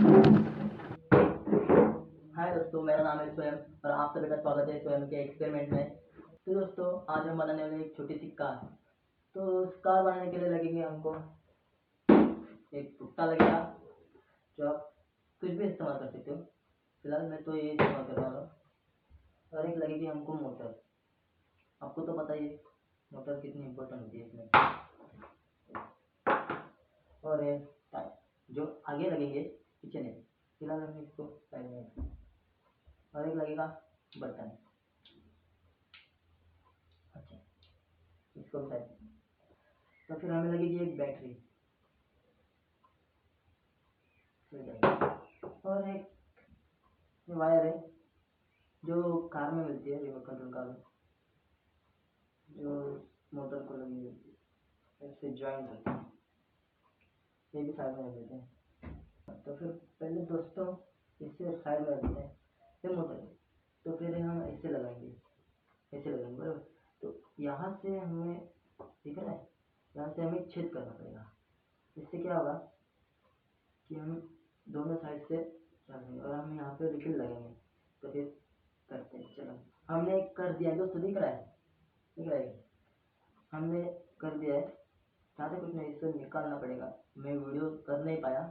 हाय दोस्तों, मेरा नाम है स्वयं और आप सभी का स्वागत है स्वयं के एक्सपेरिमेंट में। तो दोस्तों, आज हम बनाने वाले एक छोटी सी कार। तो उस कार बनाने के लिए लगेंगे हमको एक पुट्टा लगेगा, जो आप कुछ भी इस्तेमाल कर सकते हो। फिलहाल मैं तो ये इस्तेमाल कर रहा हूँ। और एक लगेगी हमको मोटर। आपको तो पता ही है मोटर कितनी इम्पोर्टेंट होती है इसमें। और टायर जो आगे लगेंगे, पीछे नहीं। फिलहाल हम इसको साइड में। और एक लगेगा बटन। अच्छा, इसको भी साइड। तो फिर हमें लगेगी एक बैटरी। और एक वायर है जो कार में मिलती है, रिमोट कंट्रोल कार में, जो मोटर को लगी होती है, इससे ज्वाइंट होती है। ये भी साइड में रख देते हैं। तो फिर पहले दोस्तों इसे साइड में रख देते हैं, फिर मोटर। तो फिर हम ऐसे लगाएंगे, ऐसे लगाएंगे बराबर। तो यहाँ से हमें दिख रहा है, यहाँ से हमें छेद करना पड़ेगा। इससे क्या होगा कि हम दोनों साइड से चलेंगे और हम यहाँ पे लिक्विड लगाएंगे। तो फिर करते हैं, चलो। हमने कर दिया दोस्तों, दिख रहा है, दिख रहा है, हमने कर दिया है। ज़्यादा कुछ नहीं, इससे निकालना पड़ेगा। मैं वीडियो कर नहीं पाया,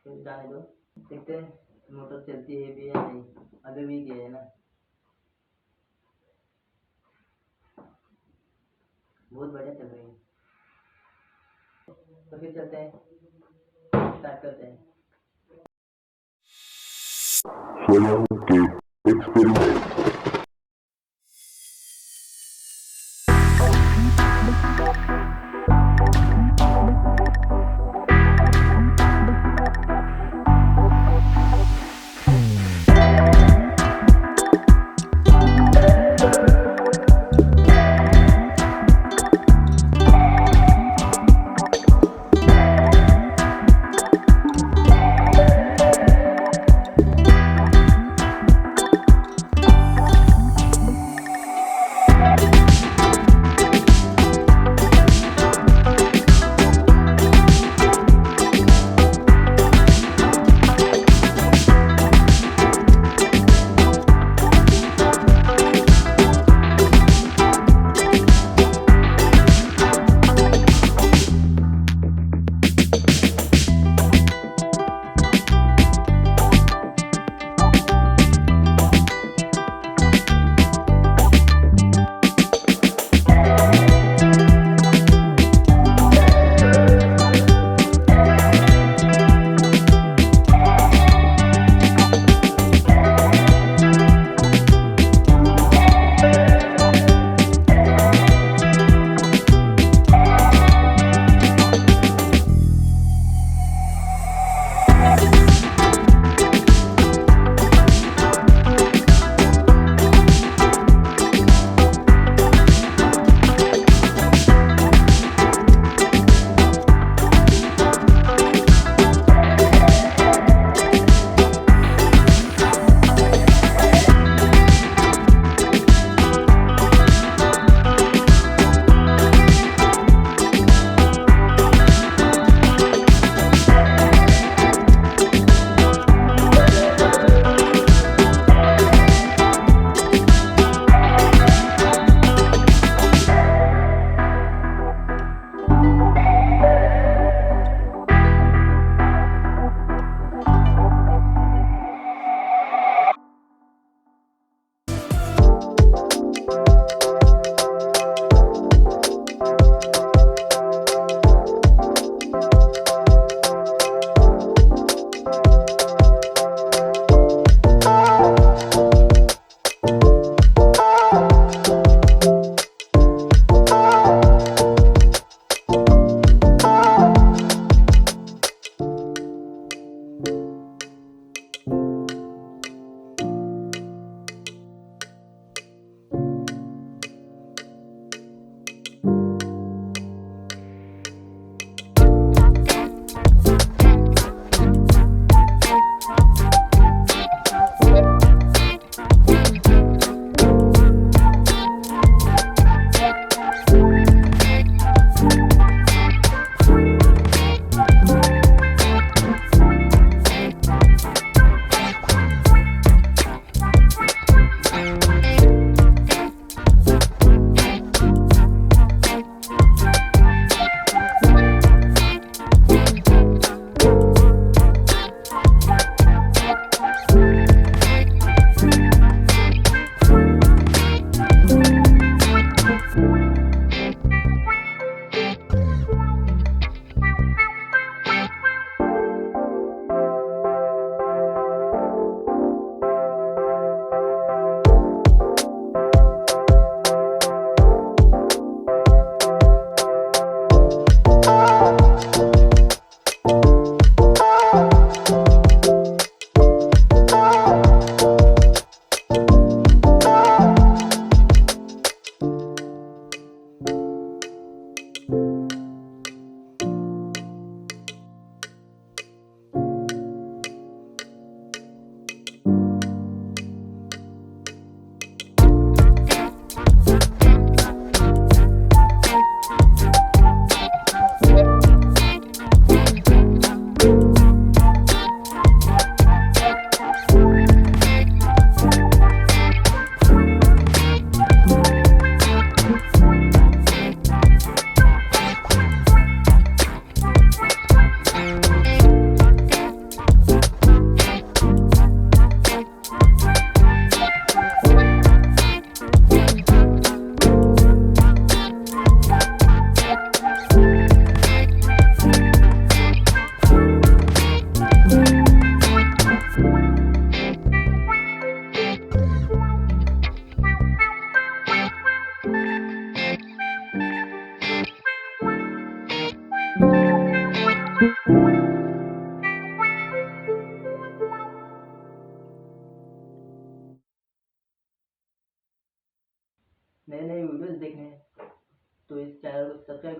फिर जाने दो। देखते हैं मोटर चलती है भी या नहीं। अभी भी गया है ना, बहुत बढ़िया चल रही है। तो फिर चलते हैं, स्टार्ट करते हैं। Swayam.K experiment.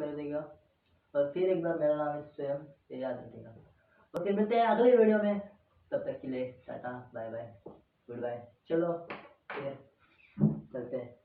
कर देगा। और फिर एक बार मेरा नाम है स्वयं, ये याद रखेगा। और फिर मिलते हैं अगले वीडियो में, तब तक के लिए tata bye bye goodbye. चलो फिर चलते हैं।